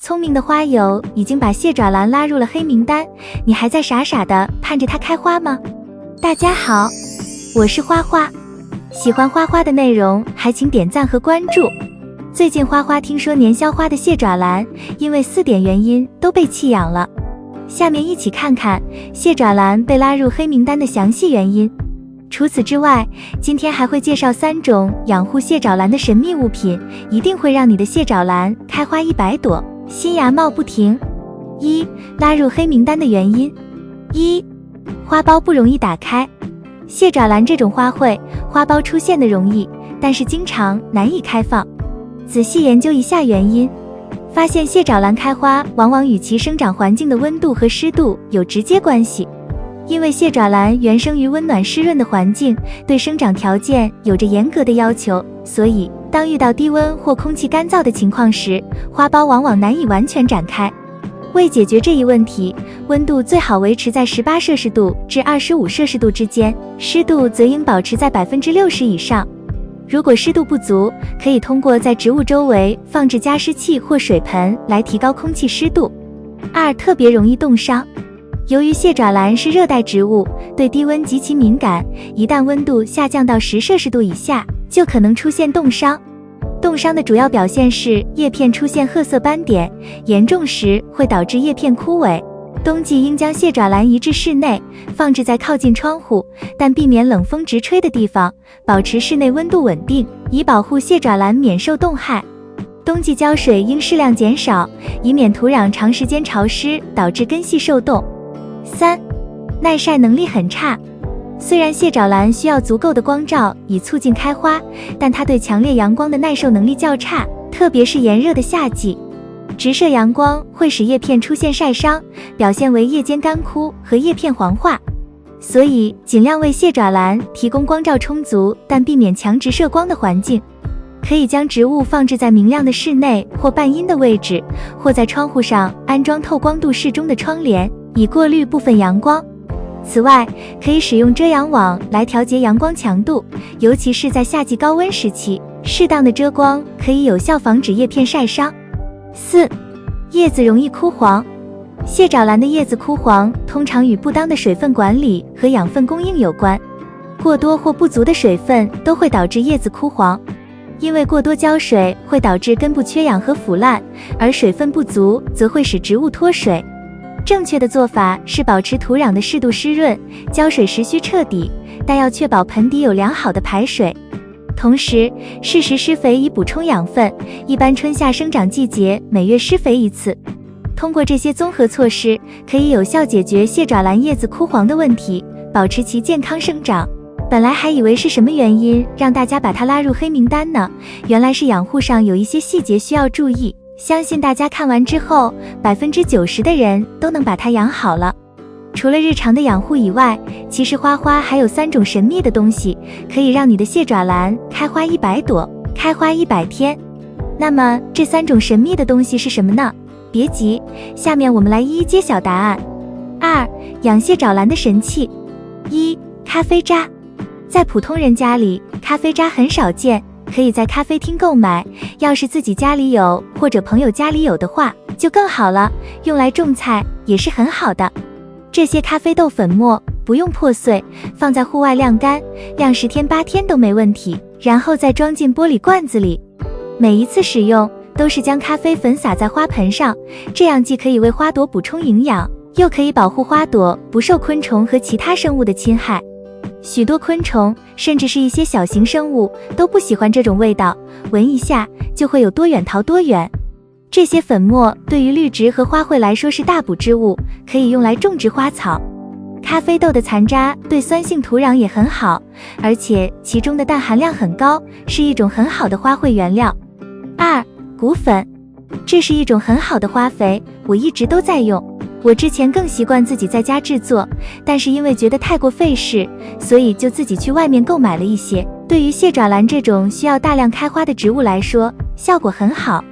聪明的花友已经把蟹爪兰拉入了黑名单，你还在傻傻的盼着它开花吗？大家好，我是花花，喜欢花花的内容还请点赞和关注。最近花花听说年宵花的蟹爪兰因为4点原因都被弃养了，下面一起看看蟹爪兰被拉入黑名单的详细原因。除此之外，今天还会介绍3种养护蟹爪兰的神秘物品，一定会让你的蟹爪兰开花100朵，新芽冒不停。1. 拉入黑名单的原因。1. 花苞不容易打开。蟹爪兰这种花卉，花苞出现的容易，但是经常难以开放。仔细研究一下原因，发现蟹爪兰开花往往与其生长环境的温度和湿度有直接关系。因为蟹爪兰原生于温暖湿润的环境，对生长条件有着严格的要求，所以当遇到低温或空气干燥的情况时，花苞往往难以完全展开。为解决这一问题，温度最好维持在18摄氏度至25摄氏度之间，湿度则应保持在60%以上。如果湿度不足，可以通过在植物周围放置加湿器或水盆来提高空气湿度。2. 特别容易冻伤。由于蟹爪兰是热带植物，对低温极其敏感，一旦温度下降到10摄氏度以下，就可能出现冻伤。冻伤的主要表现是叶片出现褐色斑点，严重时会导致叶片枯萎。冬季应将蟹爪兰移至室内，放置在靠近窗户但避免冷风直吹的地方，保持室内温度稳定，以保护蟹爪兰免受冻害。冬季浇水应适量减少，以免土壤长时间潮湿导致根系受冻。3. 耐晒能力很差。虽然蟹爪兰需要足够的光照以促进开花，但它对强烈阳光的耐受能力较差，特别是炎热的夏季。直射阳光会使叶片出现晒伤，表现为叶尖干枯和叶片黄化。所以尽量为蟹爪兰提供光照充足但避免强直射光的环境。可以将植物放置在明亮的室内或半阴的位置，或在窗户上安装透光度适中的窗帘，以过滤部分阳光。此外，可以使用遮阳网来调节阳光强度，尤其是在夏季高温时期，适当的遮光可以有效防止叶片晒伤。4. 叶子容易枯黄。蟹爪兰的叶子枯黄通常与不当的水分管理和养分供应有关，过多或不足的水分都会导致叶子枯黄。因为过多浇水会导致根部缺氧和腐烂，而水分不足则会使植物脱水。正确的做法是保持土壤的适度湿润，浇水时需彻底，但要确保盆底有良好的排水。同时，适时施肥以补充养分，一般春夏生长季节每月施肥1次。通过这些综合措施，可以有效解决蟹爪兰叶子枯黄的问题，保持其健康生长。本来还以为是什么原因让大家把它拉入黑名单呢，原来是养护上有一些细节需要注意。相信大家看完之后，90%的人都能把它养好了。除了日常的养护以外，其实花花还有3种神秘的东西，可以让你的蟹爪兰开花100朵，开花100天。那么这3种神秘的东西是什么呢？别急，下面我们来一一揭晓答案。2. 养蟹爪兰的神器。1. 咖啡渣。在普通人家里，咖啡渣很少见，可以在咖啡厅购买，要是自己家里有或者朋友家里有的话就更好了，用来种菜也是很好的。这些咖啡豆粉末不用破碎，放在户外晾干，晾10天8天都没问题，然后再装进玻璃罐子里。每一次使用都是将咖啡粉撒在花盆上，这样既可以为花朵补充营养，又可以保护花朵不受昆虫和其他生物的侵害。许多昆虫，甚至是一些小型生物都不喜欢这种味道，闻一下就会有多远逃多远。这些粉末对于绿植和花卉来说是大补之物，可以用来种植花草。咖啡豆的残渣对酸性土壤也很好，而且其中的氮含量很高，是一种很好的花卉原料。2. 骨粉。这是一种很好的花肥，我一直都在用。我之前更习惯自己在家制作，但是因为觉得太过费事，所以就自己去外面购买了一些。对于蟹爪兰这种需要大量开花的植物来说，效果很好。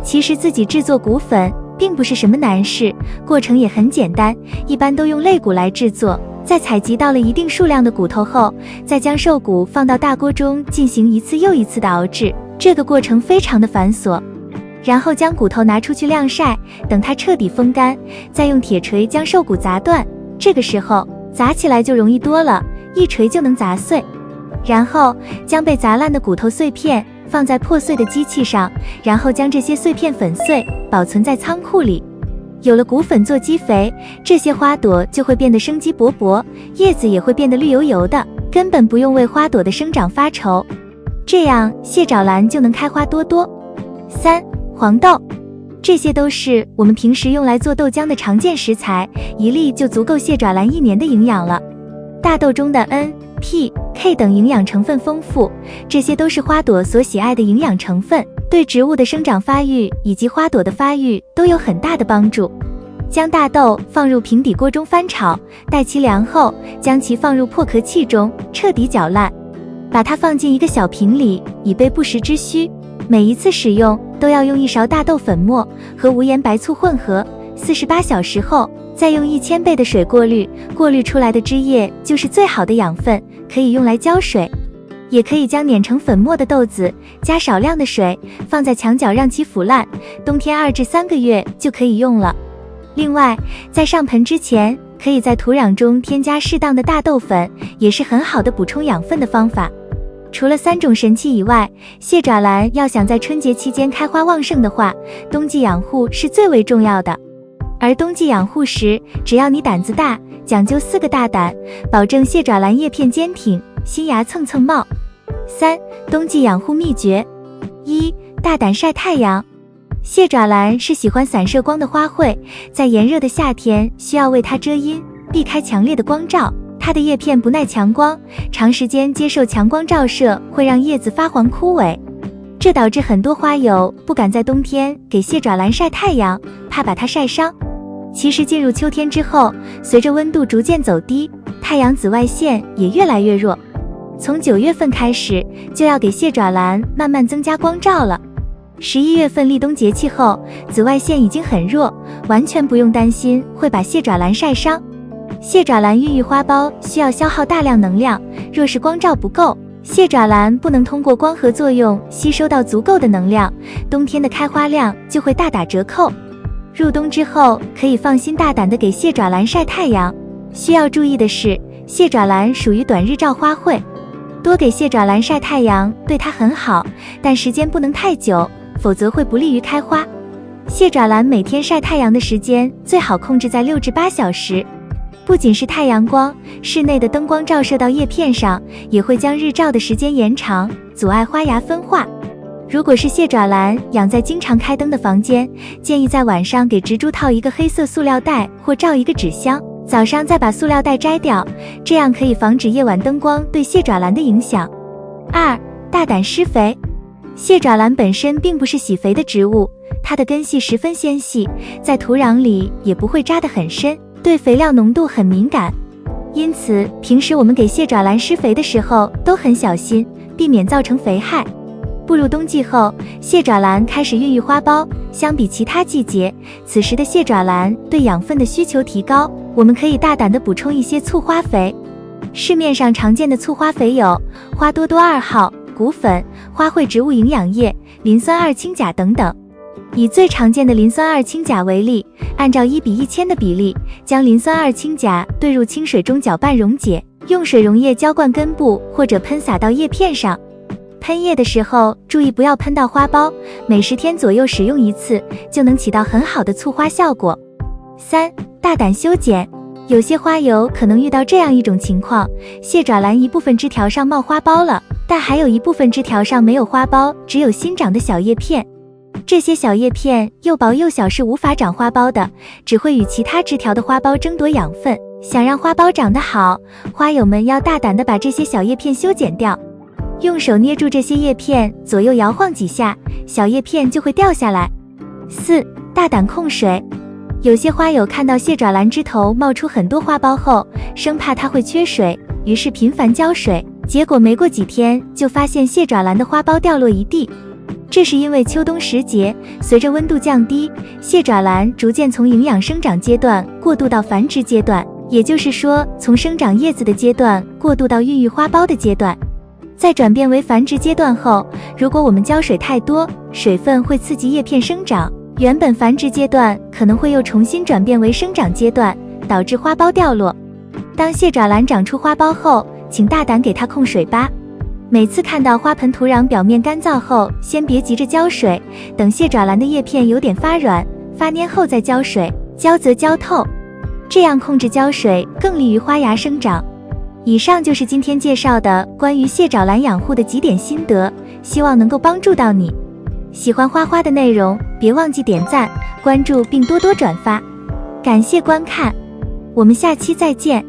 其实自己制作骨粉并不是什么难事，过程也很简单，一般都用肋骨来制作。在采集到了一定数量的骨头后，再将瘦骨放到大锅中进行一次又一次的熬制，这个过程非常的繁琐。然后将骨头拿出去晾晒，等它彻底风干，再用铁锤将瘦骨砸断。这个时候砸起来就容易多了，一锤就能砸碎。然后将被砸烂的骨头碎片放在破碎的机器上，然后将这些碎片粉碎，保存在仓库里。有了骨粉做基肥，这些花朵就会变得生机勃勃，叶子也会变得绿油油的，根本不用为花朵的生长发愁。这样蟹爪兰就能开花多多。3. 黄豆，这些都是我们平时用来做豆浆的常见食材，一粒就足够蟹爪兰1年的营养了。大豆中的 N、P、K 等营养成分丰富，这些都是花朵所喜爱的营养成分，对植物的生长发育以及花朵的发育都有很大的帮助。将大豆放入平底锅中翻炒，待其凉后，将其放入破壳器中，彻底搅烂，把它放进一个小瓶里，以备不时之需。每一次使用都要用1勺大豆粉末和无盐白醋混合，48小时后再用1000倍的水过滤，过滤出来的汁液就是最好的养分，可以用来浇水。也可以将碾成粉末的豆子加少量的水，放在墙角让其腐烂，冬天2至3个月就可以用了。另外，在上盆之前，可以在土壤中添加适当的大豆粉，也是很好的补充养分的方法。除了3种神器以外，蟹爪兰要想在春节期间开花旺盛的话，冬季养护是最为重要的。而冬季养护时，只要你胆子大，讲究4个大胆，保证蟹爪兰叶片坚挺，新芽蹭蹭冒。3. 冬季养护秘诀。1. 大胆晒太阳。蟹爪兰是喜欢散射光的花卉，在炎热的夏天需要为它遮阴，避开强烈的光照。它的叶片不耐强光，长时间接受强光照射会让叶子发黄枯萎，这导致很多花友不敢在冬天给蟹爪兰晒太阳，怕把它晒伤。其实进入秋天之后，随着温度逐渐走低，太阳紫外线也越来越弱。从9月份开始，就要给蟹爪兰慢慢增加光照了。11月份立冬节气后，紫外线已经很弱，完全不用担心会把蟹爪兰晒伤。蟹爪兰孕育花苞需要消耗大量能量，若是光照不够，蟹爪兰不能通过光合作用吸收到足够的能量，冬天的开花量就会大打折扣。入冬之后，可以放心大胆地给蟹爪兰晒太阳。需要注意的是，蟹爪兰属于短日照花卉，多给蟹爪兰晒太阳对它很好，但时间不能太久，否则会不利于开花。蟹爪兰每天晒太阳的时间最好控制在6至8小时。不仅是太阳光，室内的灯光照射到叶片上，也会将日照的时间延长，阻碍花芽分化。如果是蟹爪兰养在经常开灯的房间，建议在晚上给植株套一个黑色塑料袋或罩一个纸箱，早上再把塑料袋摘掉，这样可以防止夜晚灯光对蟹爪兰的影响。2. 大胆施肥。蟹爪兰本身并不是喜肥的植物，它的根系十分纤细，在土壤里也不会扎得很深，对肥料浓度很敏感，因此平时我们给蟹爪兰施肥的时候都很小心，避免造成肥害。步入冬季后，蟹爪兰开始孕育花苞，相比其他季节，此时的蟹爪兰对养分的需求提高，我们可以大胆地补充一些醋花肥。市面上常见的醋花肥有花多多2号、骨粉、花卉植物营养液、磷酸二氢钾等等。以最常见的磷酸二氢钾为例，按照1:1000的比例，将磷酸二氢钾兑入清水中搅拌溶解，用水溶液浇灌根部或者喷洒到叶片上。喷叶的时候注意不要喷到花苞，每10天左右使用一次，就能起到很好的促花效果。3. 大胆修剪。有些花友可能遇到这样一种情况，蟹爪兰一部分枝条上冒花苞了，但还有一部分枝条上没有花苞，只有新长的小叶片。这些小叶片又薄又小，是无法长花苞的，只会与其他枝条的花苞争夺养分。想让花苞长得好，花友们要大胆地把这些小叶片修剪掉。用手捏住这些叶片，左右摇晃几下，小叶片就会掉下来。4. 大胆控水。有些花友看到蟹爪兰枝头冒出很多花苞后，生怕它会缺水，于是频繁浇水，结果没过几天就发现蟹爪兰的花苞掉落一地。这是因为秋冬时节，随着温度降低，蟹爪兰逐渐从营养生长阶段过渡到繁殖阶段，也就是说，从生长叶子的阶段过渡到孕育花苞的阶段。在转变为繁殖阶段后，如果我们浇水太多，水分会刺激叶片生长，原本繁殖阶段可能会又重新转变为生长阶段，导致花苞掉落。当蟹爪兰长出花苞后，请大胆给它控水吧。每次看到花盆土壤表面干燥后，先别急着浇水，等蟹爪兰的叶片有点发软、发蔫后再浇水，浇则浇透，这样控制浇水更利于花芽生长。以上就是今天介绍的关于蟹爪兰养护的几点心得，希望能够帮助到你。喜欢花花的内容，别忘记点赞、关注并多多转发。感谢观看，我们下期再见。